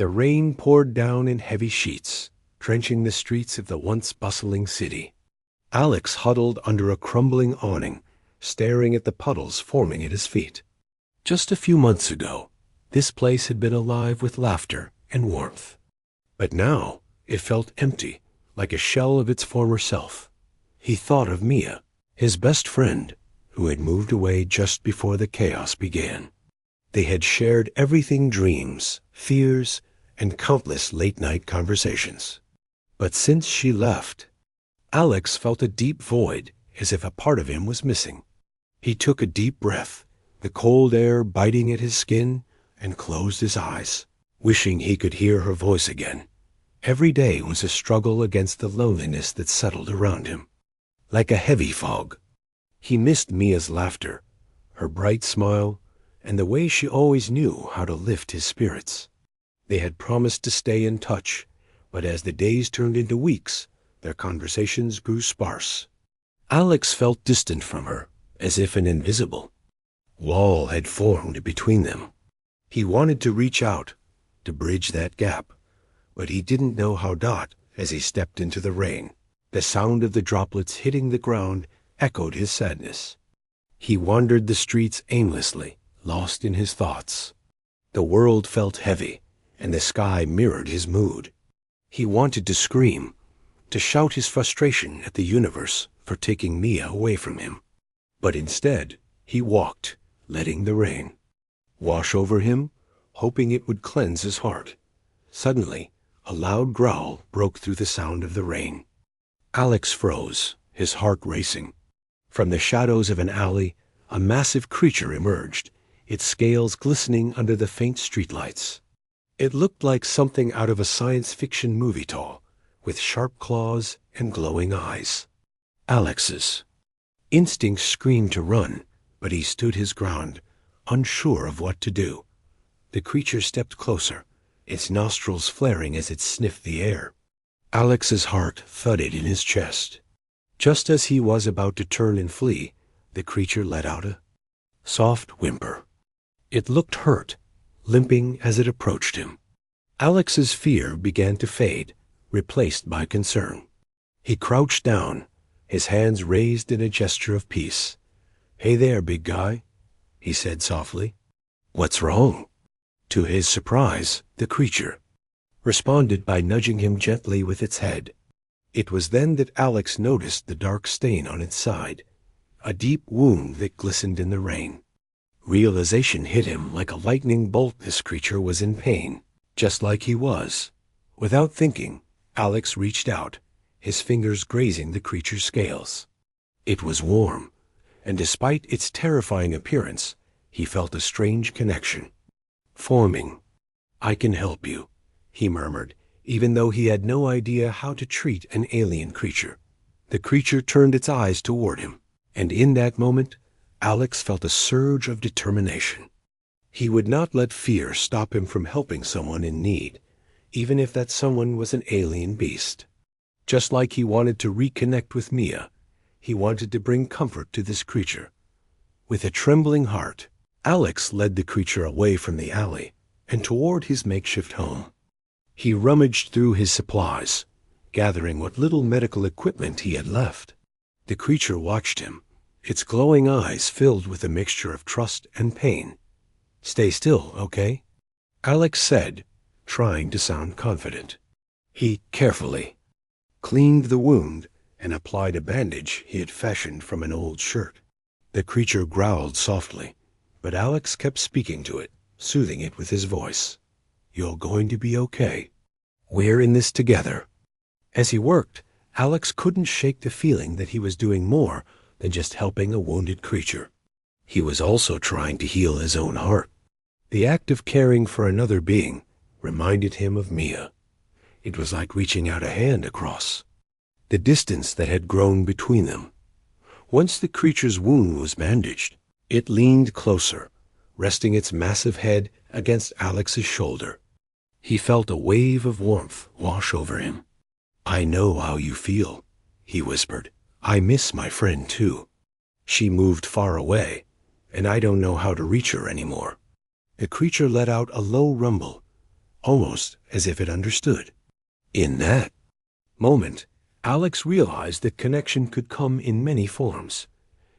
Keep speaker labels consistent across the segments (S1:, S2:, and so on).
S1: The rain poured down in heavy sheets, drenching the streets of the once bustling city. Alex huddled under a crumbling awning, staring at the puddles forming at his feet. Just a few months ago, this place had been alive with laughter and warmth. But now it felt empty, like a shell of its former self. He thought of Mia, his best friend, who had moved away just before the chaos began. They had shared everything: dreams, fears, and countless late-night conversations. But since she left, Alex felt a deep void, as if a part of him was missing. He took a deep breath, the cold air biting at his skin, and closed his eyes, wishing he could hear her voice again. Every day was a struggle against the loneliness that settled around him, like a heavy fog. He missed Mia's laughter, her bright smile, and the way she always knew how to lift his spirits. They had promised to stay in touch, but as the days turned into weeks, their conversations grew sparse. Alex felt distant from her, as if an invisible wall had formed between them. He wanted to reach out, to bridge that gap, but he didn't know how. As he stepped into the rain, the sound of the droplets hitting the ground echoed his sadness. He wandered the streets aimlessly, lost in his thoughts. The world felt heavy, and the sky mirrored his mood. He wanted to scream, to shout his frustration at the universe for taking Mia away from him. But instead, he walked, letting the rain wash over him, hoping it would cleanse his heart. Suddenly, a loud growl broke through the sound of the rain. Alex froze, his heart racing. From the shadows of an alley, a massive creature emerged, its scales glistening under the faint streetlights. It looked like something out of a science fiction movie tall, with sharp claws and glowing eyes. Alex's instincts screamed to run, but he stood his ground, unsure of what to do. The creature stepped closer, its nostrils flaring as it sniffed the air. Alex's heart thudded in his chest. Just as he was about to turn and flee, the creature let out a soft whimper. It looked hurt, limping as it approached him. Alex's fear began to fade, replaced by concern. He crouched down, his hands raised in a gesture of peace. "Hey there, big guy," he said softly. "What's wrong?" To his surprise, the creature responded by nudging him gently with its head. It was then that Alex noticed the dark stain on its side, a deep wound that glistened in the rain. Realization hit him like a lightning bolt. This creature was in pain, just like he was. Without thinking, Alex reached out, his fingers grazing the creature's scales. It was warm, and despite its terrifying appearance, he felt a strange connection forming. "I can help you," he murmured, even though he had no idea how to treat an alien creature. The creature turned its eyes toward him, and in that moment, Alex felt a surge of determination. He would not let fear stop him from helping someone in need, even if that someone was an alien beast. Just like he wanted to reconnect with Mia, he wanted to bring comfort to this creature. With a trembling heart, Alex led the creature away from the alley and toward his makeshift home. He rummaged through his supplies, gathering what little medical equipment he had left. The creature watched him, its glowing eyes filled with a mixture of trust and pain. "Stay still, okay?" Alex said, trying to sound confident. He carefully cleaned the wound and applied a bandage he had fashioned from an old shirt. The creature growled softly, but Alex kept speaking to it, soothing it with his voice. "You're going to be okay. We're in this together." As he worked, Alex couldn't shake the feeling that he was doing more than just helping a wounded creature. He was also trying to heal his own heart. The act of caring for another being reminded him of Mia. It was like reaching out a hand across the distance that had grown between them. Once the creature's wound was bandaged, it leaned closer, resting its massive head against Alex's shoulder. He felt a wave of warmth wash over him. "I know how you feel," he whispered. "I miss my friend too. She moved far away, and I don't know how to reach her anymore." The creature let out a low rumble, almost as if it understood. In that moment, Alex realized that connection could come in many forms.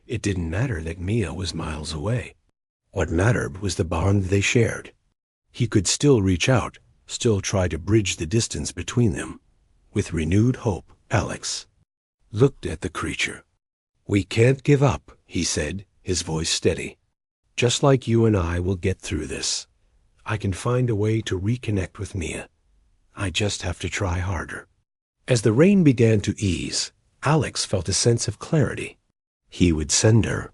S1: It didn't matter that Mia was miles away. What mattered was the bond they shared. He could still reach out, still try to bridge the distance between them. With renewed hope, Alex looked at the creature. "We can't give up," he said, his voice steady. "Just like you and I will get through this. I can find a way to reconnect with Mia. I just have to try harder." As the rain began to ease, Alex felt a sense of clarity. He would send her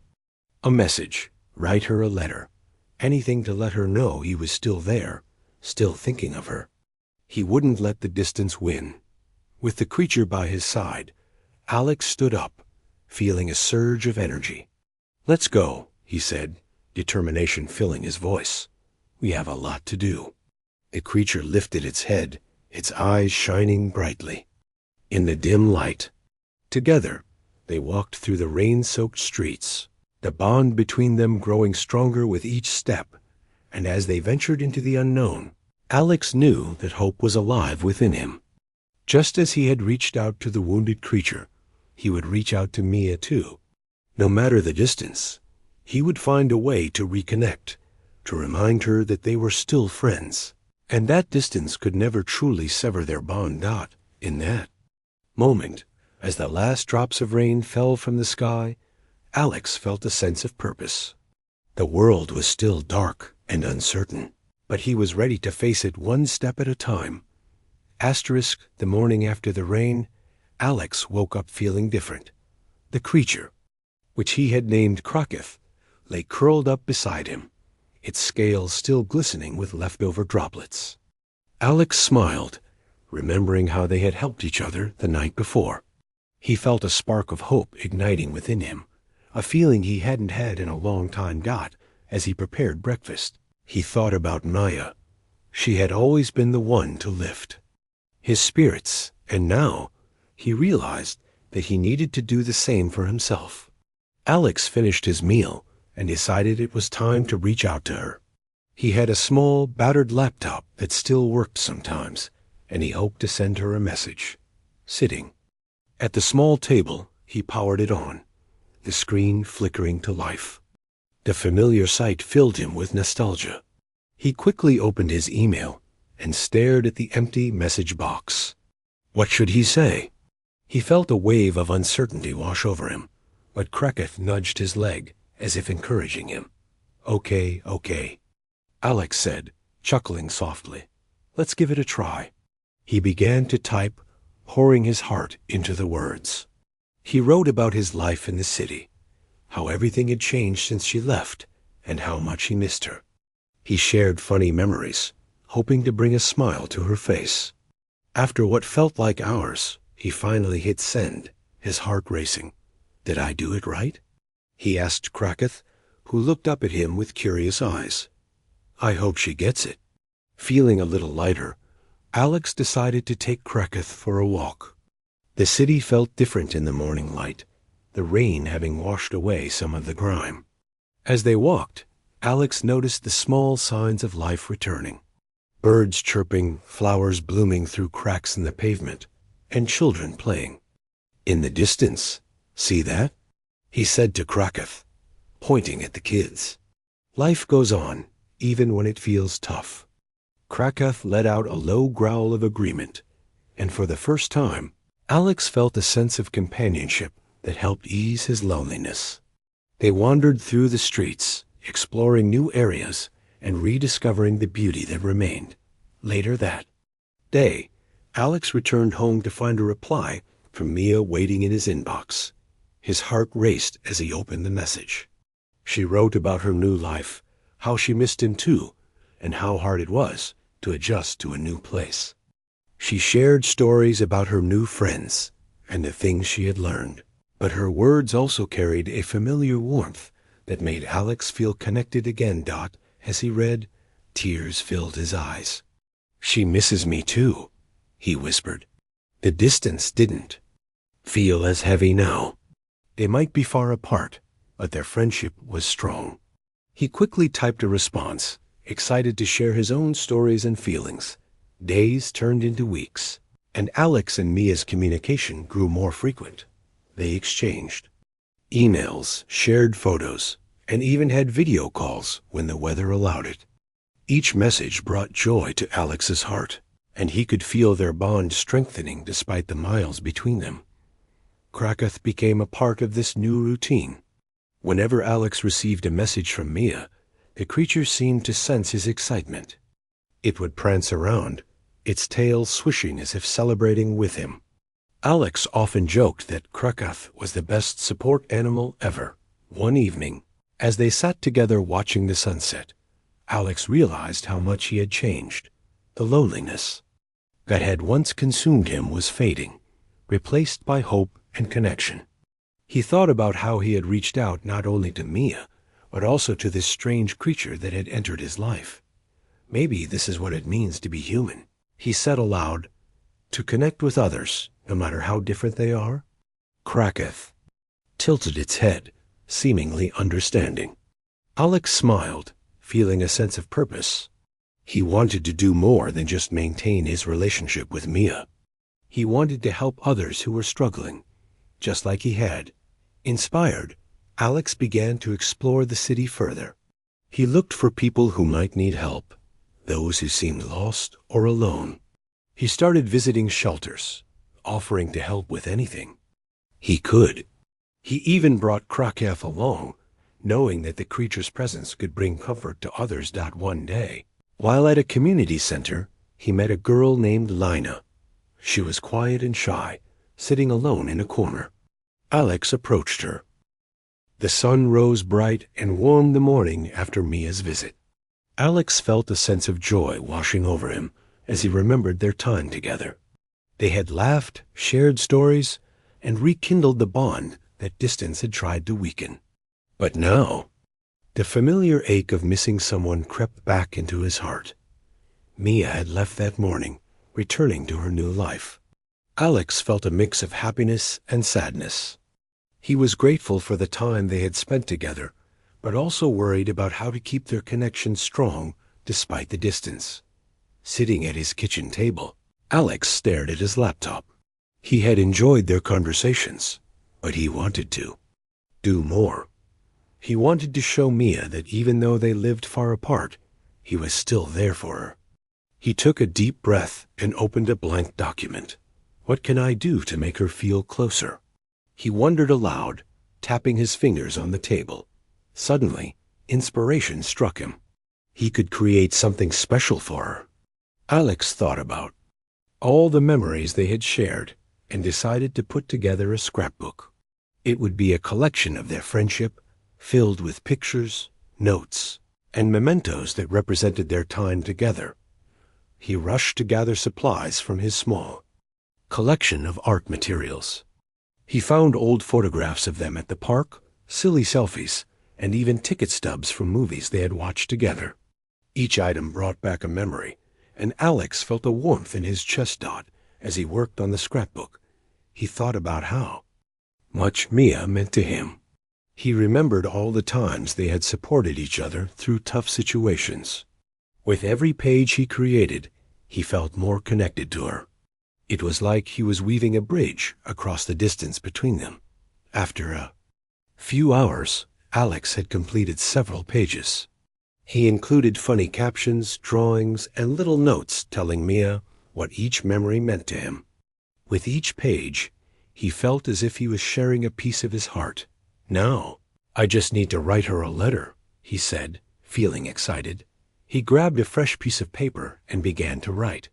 S1: a message, write her a letter, anything to let her know he was still there, still thinking of her. He wouldn't let the distance win. With the creature by his side, Alex stood up, feeling a surge of energy. "Let's go," he said, determination filling his voice. "We have a lot to do." The creature lifted its head, its eyes shining brightly. In the dim light, together, they walked through the rain-soaked streets, the bond between them growing stronger with each step, and as they ventured into the unknown, Alex knew that hope was alive within him. Just as he had reached out to the wounded creature, he would reach out to Mia too. No matter the distance, he would find a way to reconnect, to remind her that they were still friends, and that distance could never truly sever their bond. In that moment, as the last drops of rain fell from the sky, Alex felt a sense of purpose. The world was still dark and uncertain, but he was ready to face it one step at a time. The morning after the rain, Alex woke up feeling different. The creature, which he had named Kraketh, lay curled up beside him, its scales still glistening with leftover droplets. Alex smiled, remembering how they had helped each other the night before. He felt a spark of hope igniting within him, a feeling he hadn't had in a long time. As he prepared breakfast, he thought about Maya. She had always been the one to lift his spirits, and now he realized that he needed to do the same for himself. Alex finished his meal and decided it was time to reach out to her. He had a small, battered laptop that still worked sometimes, and he hoped to send her a message. Sitting at the small table, he powered it on, the screen flickering to life. The familiar sight filled him with nostalgia. He quickly opened his email and stared at the empty message box. What should he say? He felt a wave of uncertainty wash over him, but Kraketh nudged his leg as if encouraging him. Okay, Alex said, chuckling softly. Let's give it a try. He began to type, pouring his heart into the words. He wrote about his life in the city, how everything had changed since she left, and how much he missed her. He shared funny memories, hoping to bring a smile to her face. After what felt like hours, he finally hit send, his heart racing. Did I do it right? He asked Kraketh, who looked up at him with curious eyes. I hope she gets it. Feeling a little lighter, Alex decided to take Kraketh for a walk. The city felt different in the morning light, the rain having washed away some of the grime. As they walked, Alex noticed the small signs of life returning. Birds chirping, flowers blooming through cracks in the pavement, and children playing. In the distance, see that? He said to Kraketh, pointing at the kids. Life goes on, even when it feels tough. Kraketh let out a low growl of agreement, and for the first time, Alex felt a sense of companionship that helped ease his loneliness. They wandered through the streets, exploring new areas and rediscovering the beauty that remained. Later that day, Alex returned home to find a reply from Mia waiting in his inbox. His heart raced as he opened the message. She wrote about her new life, how she missed him too, and how hard it was to adjust to a new place. She shared stories about her new friends and the things she had learned, but her words also carried a familiar warmth that made Alex feel connected again. As he read, tears filled his eyes. She misses me too, he whispered. The distance didn't feel as heavy now. They might be far apart, but their friendship was strong. He quickly typed a response, excited to share his own stories and feelings. Days turned into weeks, and Alex and Mia's communication grew more frequent. They exchanged emails, shared photos, and even had video calls when the weather allowed it. Each message brought joy to Alex's heart, and he could feel their bond strengthening despite the miles between them. Krakoth became a part of this new routine. Whenever Alex received a message from Mia, the creature seemed to sense his excitement. It would prance around, its tail swishing as if celebrating with him. Alex often joked that Krakoth was the best support animal ever. One evening, as they sat together watching the sunset, Alex realized how much he had changed. The loneliness that had once consumed him was fading, replaced by hope and connection. He thought about how he had reached out not only to Mia, but also to this strange creature that had entered his life. Maybe this is what it means to be human, he said aloud, to connect with others, no matter how different they are. Krakoth tilted its head, seemingly understanding. Alex smiled, feeling a sense of purpose. He wanted to do more than just maintain his relationship with Mia. He wanted to help others who were struggling, just like he had. Inspired, Alex began to explore the city further. He looked for people who might need help, those who seemed lost or alone. He started visiting shelters, offering to help with anything he could. He even brought Krakoth along, knowing that the creature's presence could bring comfort to others that one day. While at a community center, he met a girl named Lina. She was quiet and shy, sitting alone in a corner. Alex approached her. The sun rose bright and warmed the morning after Mia's visit. Alex felt a sense of joy washing over him as he remembered their time together. They had laughed, shared stories, and rekindled the bond that distance had tried to weaken. But now, the familiar ache of missing someone crept back into his heart. Mia had left that morning, returning to her new life. Alex felt a mix of happiness and sadness. He was grateful for the time they had spent together, but also worried about how to keep their connection strong despite the distance. Sitting at his kitchen table, Alex stared at his laptop. He had enjoyed their conversations, but he wanted to do more. He wanted to show Mia that even though they lived far apart, he was still there for her. He took a deep breath and opened a blank document. What can I do to make her feel closer? He wondered aloud, tapping his fingers on the table. Suddenly, inspiration struck him. He could create something special for her. Alex thought about all the memories they had shared and decided to put together a scrapbook. It would be a collection of their friendship, filled with pictures, notes, and mementos that represented their time together. He rushed to gather supplies from his small collection of art materials. He found old photographs of them at the park, silly selfies, and even ticket stubs from movies they had watched together. Each item brought back a memory, and Alex felt a warmth in his chest as he worked on the scrapbook. He thought about how much Mia meant to him. He remembered all the times they had supported each other through tough situations. With every page he created, he felt more connected to her. It was like he was weaving a bridge across the distance between them. After a few hours, Alex had completed several pages. He included funny captions, drawings, and little notes telling Mia what each memory meant to him. With each page, he felt as if he was sharing a piece of his heart. Now, I just need to write her a letter, he said, feeling excited. He grabbed a fresh piece of paper and began to write.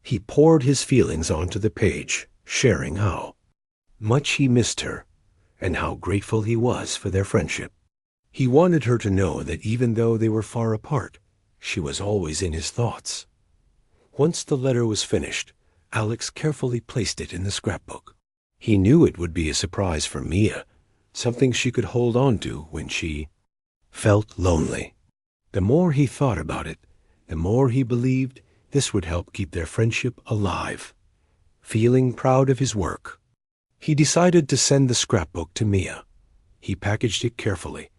S1: He poured his feelings onto the page, sharing how much he missed her and how grateful he was for their friendship. He wanted her to know that even though they were far apart, she was always in his thoughts. Once the letter was finished, Alex carefully placed it in the scrapbook. He knew it would be a surprise for Mia, something she could hold on to when she felt lonely. The more he thought about it, the more he believed this would help keep their friendship alive. Feeling proud of his work, he decided to send the scrapbook to Mia. He packaged it carefully,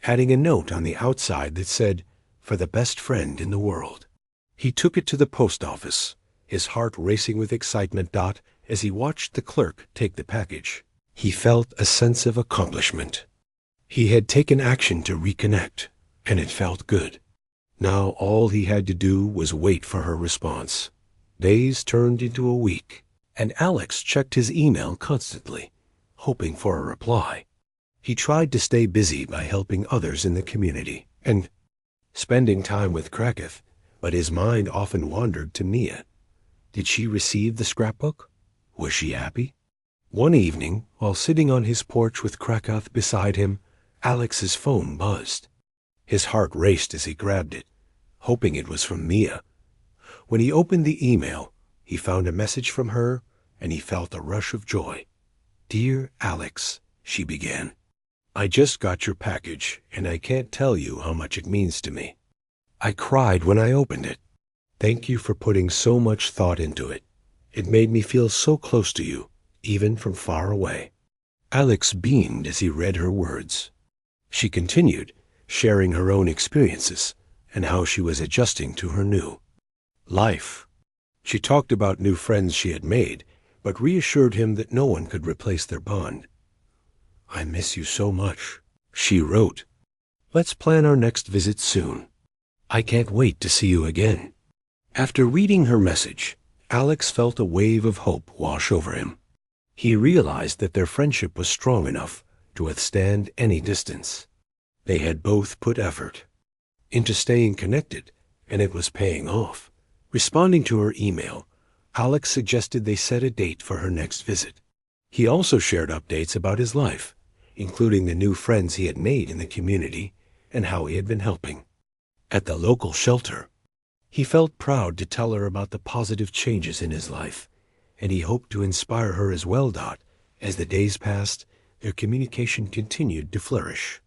S1: adding a note on the outside that said, for the best friend in the world. He took it to the post office, his heart racing with excitement. As he watched the clerk take the package, he felt a sense of accomplishment. He had taken action to reconnect, and it felt good. Now all he had to do was wait for her response. Days turned into a week, and Alex checked his email constantly, hoping for a reply. He tried to stay busy by helping others in the community and spending time with Kraketh, but his mind often wandered to Mia. Did she receive the scrapbook? Was she happy? One evening, while sitting on his porch with Kraketh beside him, Alex's phone buzzed. His heart raced as he grabbed it, hoping it was from Mia. When he opened the email, he found a message from her, and he felt a rush of joy. "Dear Alex," she began, "I just got your package, and I can't tell you how much it means to me. I cried when I opened it. Thank you for putting so much thought into it. It made me feel so close to you, even from far away." Alex beamed as he read her words. She continued, sharing her own experiences and how she was adjusting to her new life. She talked about new friends she had made, but reassured him that no one could replace their bond. "I miss you so much," she wrote. "Let's plan our next visit soon. I can't wait to see you again." After reading her message, Alex felt a wave of hope wash over him. He realized that their friendship was strong enough to withstand any distance. They had both put effort into staying connected, and it was paying off. Responding to her email, Alex suggested they set a date for her next visit. He also shared updates about his life, including the new friends he had made in the community and how he had been helping. At the local shelter, he felt proud to tell her about the positive changes in his life, and he hoped to inspire her as well. As the days passed, their communication continued to flourish.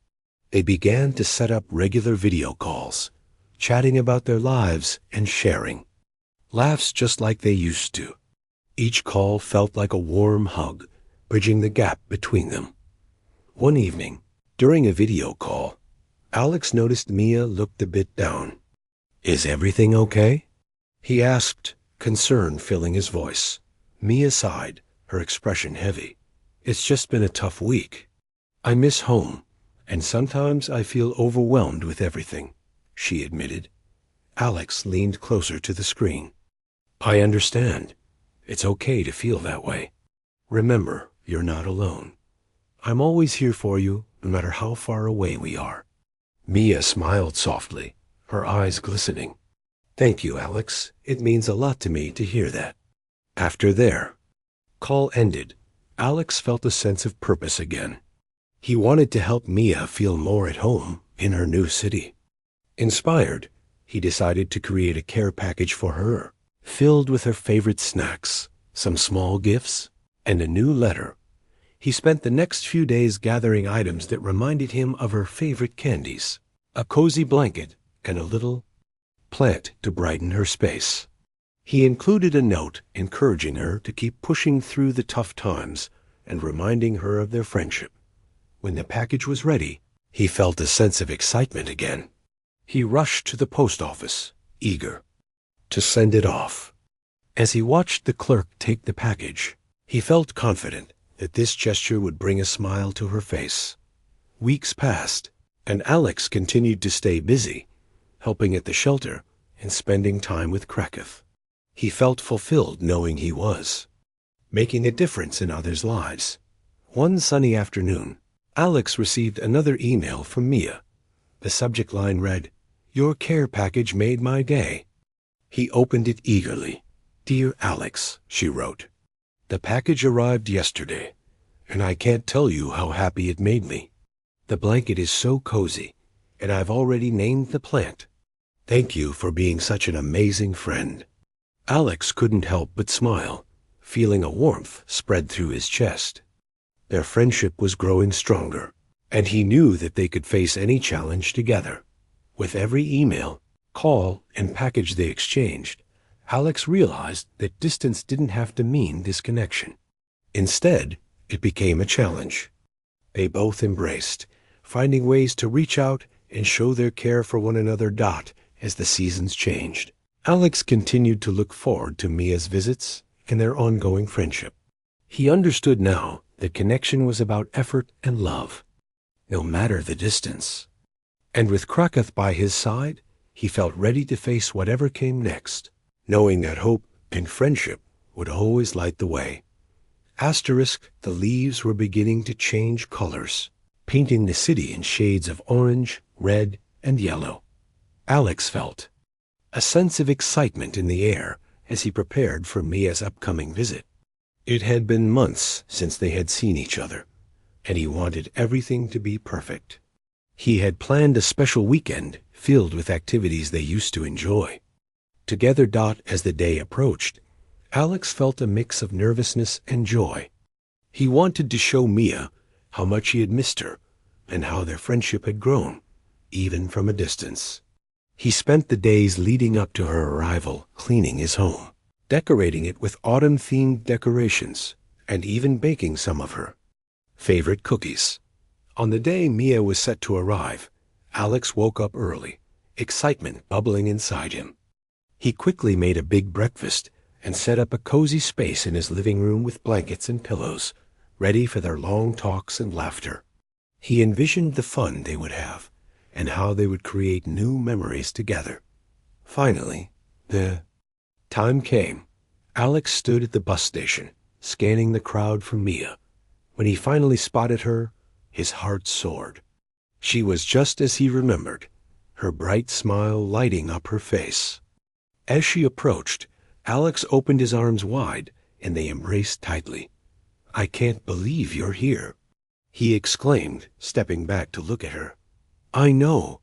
S1: They began to set up regular video calls, chatting about their lives and sharing laughs just like they used to. Each call felt like a warm hug, bridging the gap between them. One evening, during a video call, Alex noticed Mia looked a bit down. "Is everything okay?" he asked, concern filling his voice. Mia sighed, her expression heavy. "It's just been a tough week. I miss home, and sometimes I feel overwhelmed with everything," she admitted. Alex leaned closer to the screen. "I understand. It's okay to feel that way. Remember, you're not alone. I'm always here for you, no matter how far away we are." Mia smiled softly, her eyes glistening. "Thank you, Alex. It means a lot to me to hear that." After their call ended, Alex felt a sense of purpose again. He wanted to help Mia feel more at home in her new city. Inspired, he decided to create a care package for her, filled with her favorite snacks, some small gifts, and a new letter. He spent the next few days gathering items that reminded him of her favorite candies, a cozy blanket, and a little plant to brighten her space. He included a note encouraging her to keep pushing through the tough times and reminding her of their friendship. When the package was ready, he felt a sense of excitement again. He rushed to the post office, eager to send it off. As he watched the clerk take the package, he felt confident that this gesture would bring a smile to her face. Weeks passed, and Alex continued to stay busy, helping at the shelter and spending time with Kraketh. He felt fulfilled knowing he was making a difference in others' lives. One sunny afternoon, Alex received another email from Mia. The subject line read, "Your care package made my day." He opened it eagerly. "Dear Alex," she wrote, "the package arrived yesterday, and I can't tell you how happy it made me. The blanket is so cozy, and I've already named the plant. Thank you for being such an amazing friend." Alex couldn't help but smile, feeling a warmth spread through his chest. Their friendship was growing stronger, and he knew that they could face any challenge together. With every email, call, and package they exchanged, Alex realized that distance didn't have to mean disconnection. Instead, it became a challenge. They both embraced, finding ways to reach out and show their care for one another. As the seasons changed, Alex continued to look forward to Mia's visits and their ongoing friendship. He understood now that connection was about effort and love, no matter the distance. And with Krakoth by his side, he felt ready to face whatever came next, knowing that hope and friendship would always light the way. The leaves were beginning to change colors, painting the city in shades of orange, red, and yellow. Alex felt a sense of excitement in the air as he prepared for Mia's upcoming visit. It had been months since they had seen each other, and he wanted everything to be perfect. He had planned a special weekend filled with activities they used to enjoy together. As the day approached, Alex felt a mix of nervousness and joy. He wanted to show Mia how much he had missed her and how their friendship had grown, even from a distance. He spent the days leading up to her arrival cleaning his home, decorating it with autumn-themed decorations, and even baking some of her favorite cookies. On the day Mia was set to arrive, Alex woke up early, excitement bubbling inside him. He quickly made a big breakfast and set up a cozy space in his living room with blankets and pillows, ready for their long talks and laughter. He envisioned the fun they would have and how they would create new memories together. Finally, the time came. Alex stood at the bus station, scanning the crowd for Mia. When he finally spotted her, his heart soared. She was just as he remembered, her bright smile lighting up her face. As she approached, Alex opened his arms wide, and they embraced tightly. "I can't believe you're here," he exclaimed, stepping back to look at her. "I know.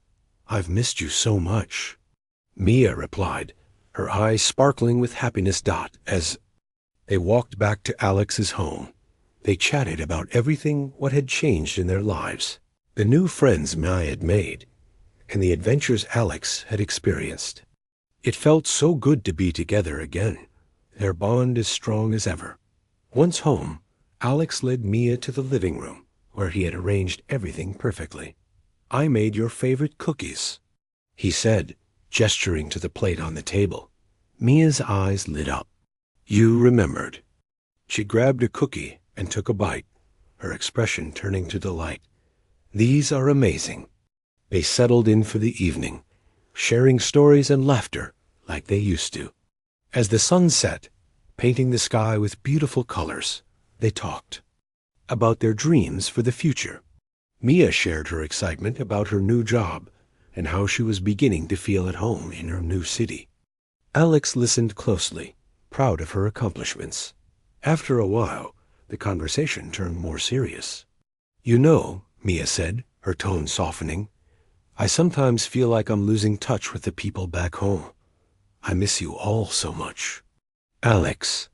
S1: I've missed you so much," Mia replied, her eyes sparkling with happiness. As they walked back to Alex's home, they chatted about everything what had changed in their lives, the new friends Mia had made, and the adventures Alex had experienced. It felt so good to be together again, their bond as strong as ever. Once home, Alex led Mia to the living room, where he had arranged everything perfectly. "I made your favorite cookies," he said, gesturing to the plate on the table. Mia's eyes lit up. "You remembered." She grabbed a cookie and took a bite, her expression turning to delight. "These are amazing." They settled in for the evening, sharing stories and laughter like they used to. As the sun set, painting the sky with beautiful colors, they talked about their dreams for the future. Mia shared her excitement about her new job and how she was beginning to feel at home in her new city. Alex listened closely, proud of her accomplishments. After a while, the conversation turned more serious. "You know," Mia said, her tone softening, "I sometimes feel like I'm losing touch with the people back home. I miss you all so much." Alex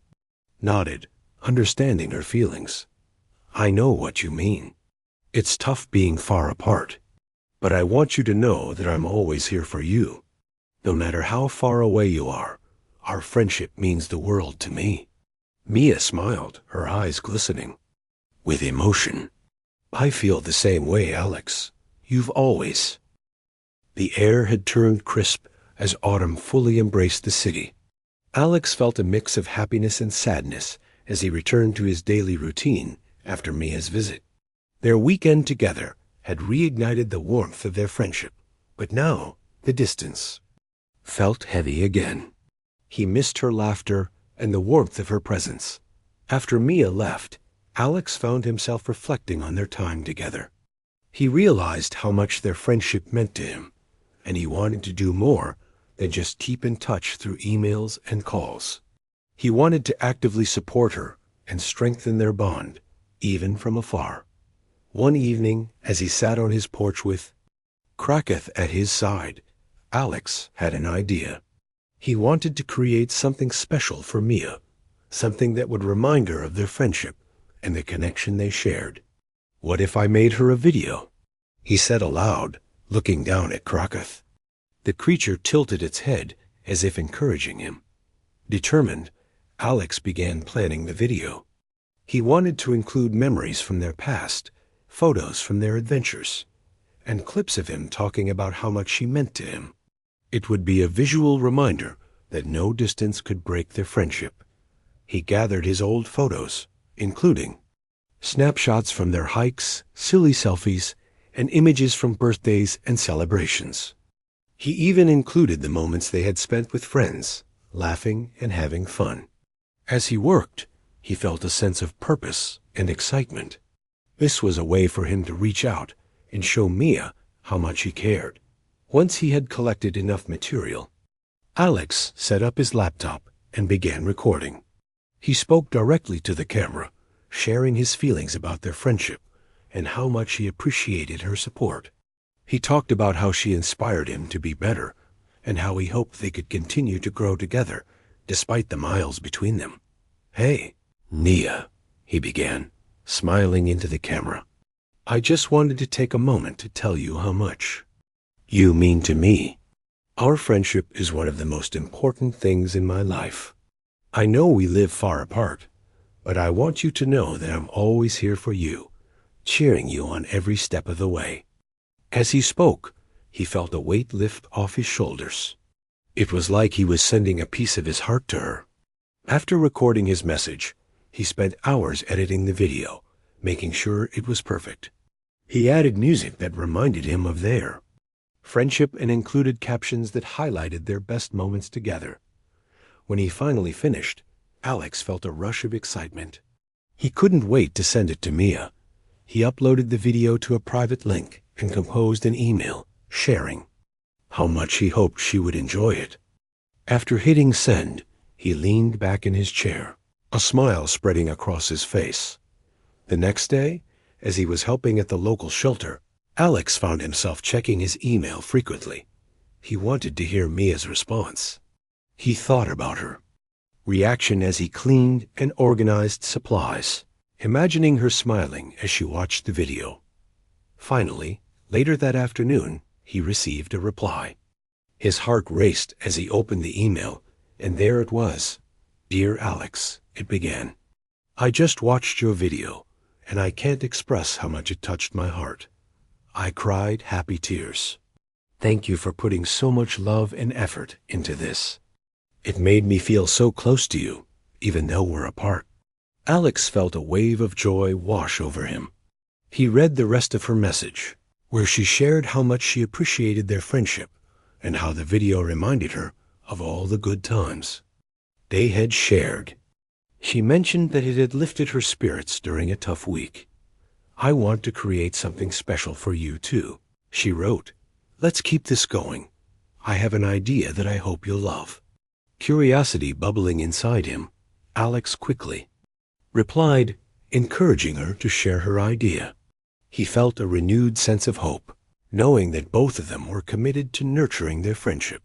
S1: nodded, understanding her feelings. "I know what you mean. It's tough being far apart, but I want you to know that I'm always here for you. No matter how far away you are, our friendship means the world to me." Mia smiled, her eyes glistening with emotion. "I feel the same way, Alex. You've always—" The air had turned crisp as autumn fully embraced the city. Alex felt a mix of happiness and sadness as he returned to his daily routine after Mia's visit. Their weekend together had reignited the warmth of their friendship, but now the distance felt heavy again. He missed her laughter and the warmth of her presence. After Mia left, Alex found himself reflecting on their time together. He realized how much their friendship meant to him, and he wanted to do more than just keep in touch through emails and calls. He wanted to actively support her and strengthen their bond, even from afar. One evening, as he sat on his porch with Krakoth at his side, Alex had an idea. He wanted to create something special for Mia, something that would remind her of their friendship and the connection they shared. "What if I made her a video?" he said aloud, looking down at Krakoth. The creature tilted its head as if encouraging him. Determined, Alex began planning the video. He wanted to include memories from their past, photos from their adventures, and clips of him talking about how much she meant to him. It would be a visual reminder that no distance could break their friendship. He gathered his old photos, including snapshots from their hikes, silly selfies, and images from birthdays and celebrations. He even included the moments they had spent with friends, laughing and having fun. As he worked, he felt a sense of purpose and excitement. This was a way for him to reach out and show Mia how much he cared. Once he had collected enough material, Alex set up his laptop and began recording. He spoke directly to the camera, sharing his feelings about their friendship and how much he appreciated her support. He talked about how she inspired him to be better and how he hoped they could continue to grow together despite the miles between them. "Hey, Nia," he began, smiling into the camera. "I just wanted to take a moment to tell you how much you mean to me. Our friendship is one of the most important things in my life. I know we live far apart, but I want you to know that I'm always here for you, cheering you on every step of the way." As he spoke, he felt a weight lift off his shoulders. It was like he was sending a piece of his heart to her. After recording his message, he spent hours editing the video, making sure it was perfect. He added music that reminded him of their friendship and included captions that highlighted their best moments together. When he finally finished, Alex felt a rush of excitement. He couldn't wait to send it to Mia. He uploaded the video to a private link and composed an email, sharing how much he hoped she would enjoy it. After hitting send, he leaned back in his chair, a smile spreading across his face. The next day, as he was helping at the local shelter, Alex found himself checking his email frequently. He wanted to hear Mia's response. He thought about her reaction as he cleaned and organized supplies, imagining her smiling as she watched the video. Finally, later that afternoon, he received a reply. His heart raced as he opened the email, and there it was. "Dear Alex," it began. "I just watched your video, and I can't express how much it touched my heart. I cried happy tears. Thank you for putting so much love and effort into this. It made me feel so close to you, even though we're apart." Alex felt a wave of joy wash over him. He read the rest of her message, where she shared how much she appreciated their friendship and how the video reminded her of all the good times they had shared. She mentioned that it had lifted her spirits during a tough week. "I want to create something special for you, too," she wrote. "Let's keep this going. I have an idea that I hope you'll love." Curiosity bubbling inside him, Alex quickly replied, encouraging her to share her idea. He felt a renewed sense of hope, knowing that both of them were committed to nurturing their friendship.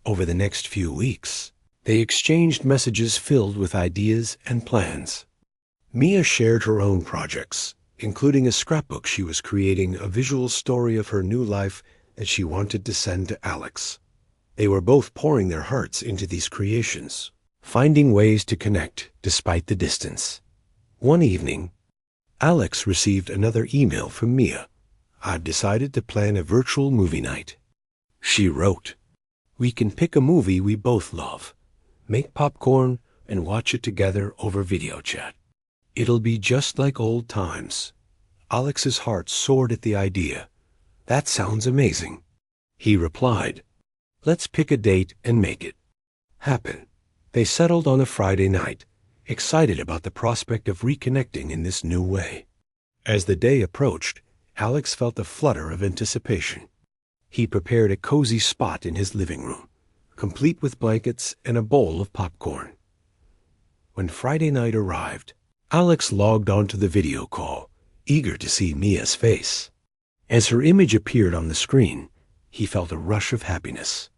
S1: Over the next few weeks, they exchanged messages filled with ideas and plans. Mia shared her own projects, including a scrapbook she was creating, a visual story of her new life that she wanted to send to Alex. They were both pouring their hearts into these creations, finding ways to connect despite the distance. One evening, Alex received another email from Mia. "I've decided to plan a virtual movie night," she wrote. "We can pick a movie we both love, make popcorn, and watch it together over video chat. It'll be just like old times." Alex's heart soared at the idea. "That sounds amazing." He replied, "Let's pick a date and make it happen." They settled on a Friday night, excited about the prospect of reconnecting in this new way. As the day approached, Alex felt a flutter of anticipation. He prepared a cozy spot in his living room, complete with blankets and a bowl of popcorn. When Friday night arrived, Alex logged onto the video call, eager to see Mia's face. As her image appeared on the screen, he felt a rush of happiness.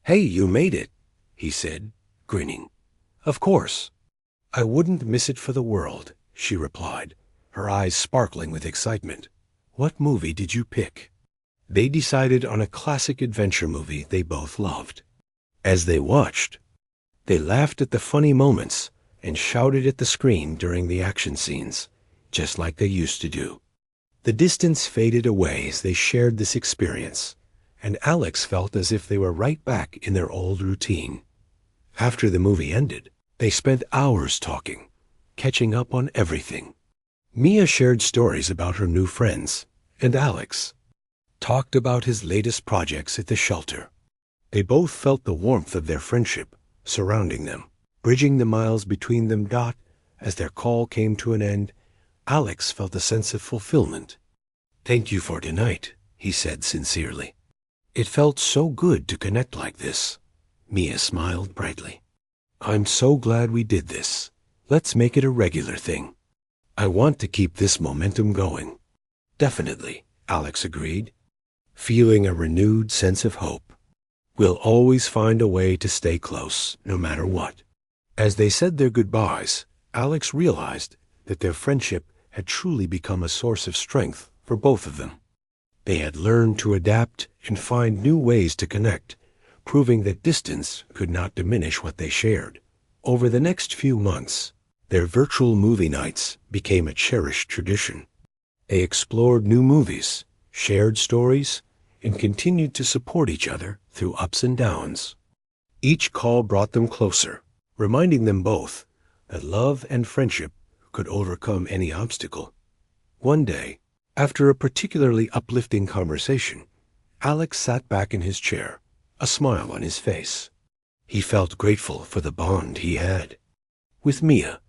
S1: "Hey, you made it," he said, grinning. "Of course. I wouldn't miss it for the world," she replied, her eyes sparkling with excitement. "What movie did you pick?" They decided on a classic adventure movie they both loved. As they watched, they laughed at the funny moments and shouted at the screen during the action scenes, just like they used to do. The distance faded away as they shared this experience, and Alex felt as if they were right back in their old routine. After the movie ended, they spent hours talking, catching up on everything. Mia shared stories about her new friends, and Alex talked about his latest projects at the shelter. They both felt the warmth of their friendship surrounding them, bridging the miles between them. As their call came to an end, Alex felt a sense of fulfillment. "Thank you for tonight," he said sincerely. "It felt so good to connect like this." Mia smiled brightly. "I'm so glad we did this. Let's make it a regular thing. I want to keep this momentum going." "Definitely," Alex agreed, feeling a renewed sense of hope. "We'll always find a way to stay close, no matter what." As they said their goodbyes, Alex realized that their friendship had truly become a source of strength for both of them. They had learned to adapt and find new ways to connect, proving that distance could not diminish what they shared. Over the next few months, their virtual movie nights became a cherished tradition. They explored new movies, shared stories, and continued to support each other through ups and downs. Each call brought them closer, reminding them both that love and friendship could overcome any obstacle. One day, after a particularly uplifting conversation, Alex sat back in his chair, a smile on his face. He felt grateful for the bond he had. With Mia,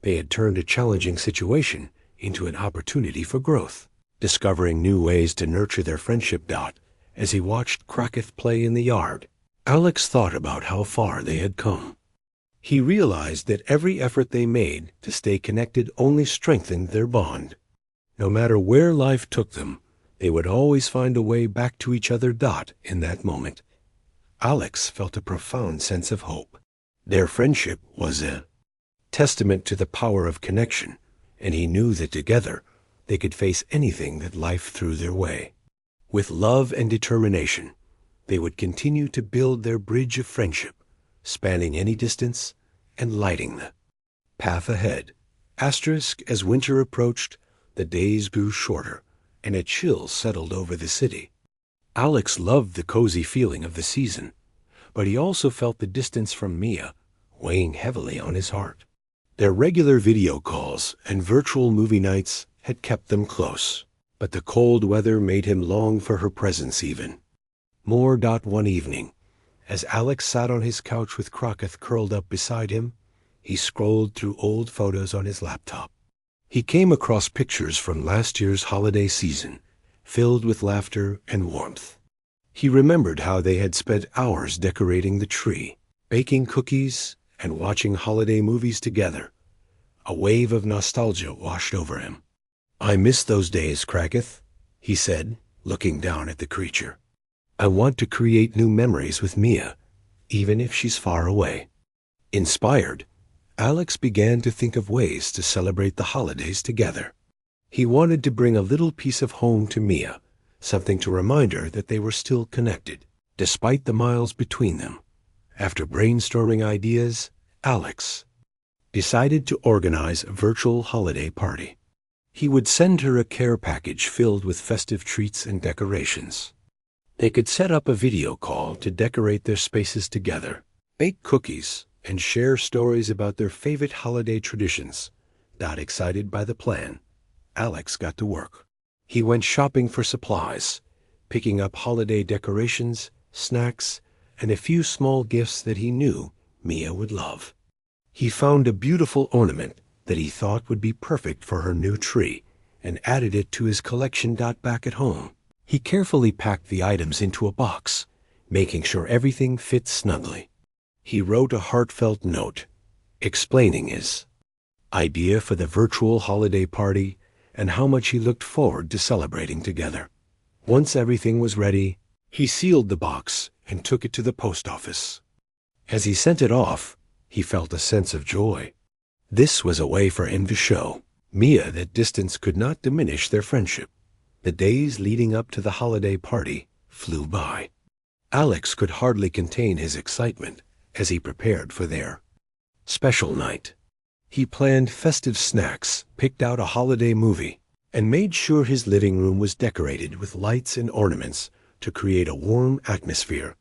S1: they had turned a challenging situation into an opportunity for growth, discovering new ways to nurture their friendship. As he watched Crockett play in the yard, Alex thought about how far they had come. He realized that every effort they made to stay connected only strengthened their bond. No matter where life took them, they would always find a way back to each other. In that moment, Alex felt a profound sense of hope. Their friendship was a testament to the power of connection, and he knew that together they could face anything that life threw their way. With love and determination, they would continue to build their bridge of friendship, spanning any distance and lighting the path ahead. As winter approached, the days grew shorter, and a chill settled over the city. Alex loved the cozy feeling of the season, but he also felt the distance from Mia weighing heavily on his heart. Their regular video calls and virtual movie nights had kept them close, but the cold weather made him long for her presence even more. One evening, as Alex sat on his couch with Crockett curled up beside him, he scrolled through old photos on his laptop. He came across pictures from last year's holiday season, filled with laughter and warmth. He remembered how they had spent hours decorating the tree, baking cookies, and watching holiday movies together. A wave of nostalgia washed over him. "I miss those days, Crockett," he said, looking down at the creature. "I want to create new memories with Mia, even if she's far away." Inspired, Alex began to think of ways to celebrate the holidays together. He wanted to bring a little piece of home to Mia, something to remind her that they were still connected, despite the miles between them. After brainstorming ideas, Alex decided to organize a virtual holiday party. He would send her a care package filled with festive treats and decorations. They could set up a video call to decorate their spaces together, bake cookies, and share stories about their favorite holiday traditions. Excited by the plan, Alex got to work. He went shopping for supplies, picking up holiday decorations, snacks, and a few small gifts that he knew Mia would love. He found a beautiful ornament that he thought would be perfect for her new tree and added it to his collection. Back at home, he carefully packed the items into a box, making sure everything fit snugly. He wrote a heartfelt note explaining his idea for the virtual holiday party and how much he looked forward to celebrating together. Once everything was ready, he sealed the box and took it to the post office. As he sent it off, he felt a sense of joy. This was a way for him to show Mia that distance could not diminish their friendship. The days leading up to the holiday party flew by. Alex could hardly contain his excitement as he prepared for their special night. He planned festive snacks, picked out a holiday movie, and made sure his living room was decorated with lights and ornaments to create a warm atmosphere.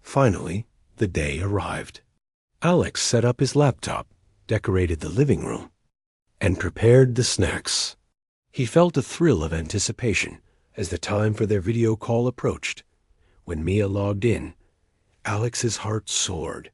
S1: Finally, the day arrived. Alex set up his laptop, decorated the living room, and prepared the snacks. He felt a thrill of anticipation as the time for their video call approached. When Mia logged in, Alex's heart soared.